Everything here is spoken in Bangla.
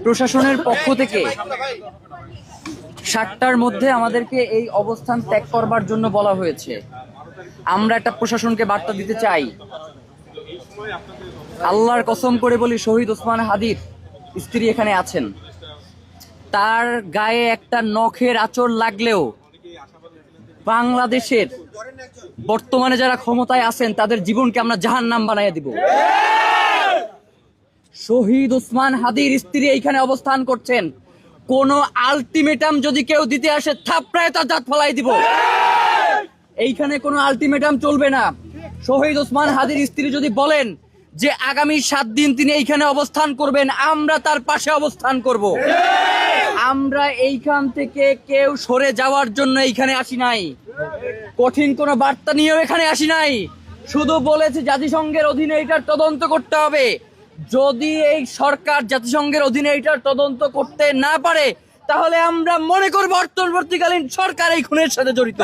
প্রশাসনের পক্ষ থেকে 7টার মধ্যে আমাদেরকে এই অবস্থান ত্যাগ করবার জন্য বলা হয়েছে। আমরা একটা প্রশাসনকে বার্তা দিতে চাই, আল্লাহর কসম করে বলি, শহীদ ওসমান হাদির স্ত্রী এখানে আছেন, তার গায়ে একটা নখের আঁচড় লাগলেও বাংলাদেশের বর্তমানে যারা ক্ষমতায় আছেন তাদের জীবনকে আমরা জাহান্নাম বানাইয়া দিব। শহীদ ওসমান হাদির স্ত্রী এইখানে অবস্থান করছেন, কোন আলটিমেটাম যদি কেউ দিতে আসে থাপড়ায় তার দাঁত ফলাই দিব। এইখানে কোনো আলটিমেটাম চলবে না। শহীদ ওসমান হাদির স্ত্রী যদি বলেন যে আগামী 7 দিন তিনি এইখানে অবস্থান করবেন, আমরা তার পাশে অবস্থান করব। আমরা এইখান থেকে কেউ সরে যাওয়ার জন্য এইখানে আসি নাই, কঠিন কোনো বার্তা নিয়েও এখানে আসি নাই। শুধু বলেছে জাতিসংঘের অধীনে এটার তদন্ত করতে হবে। যদি এই সরকার জাতিসংঘের অধীনে এটার তদন্ত করতে না পারে, তাহলে আমরা মনে করব অন্তর্বর্তীকালীন সরকার এই খুনের সাথে জড়িত।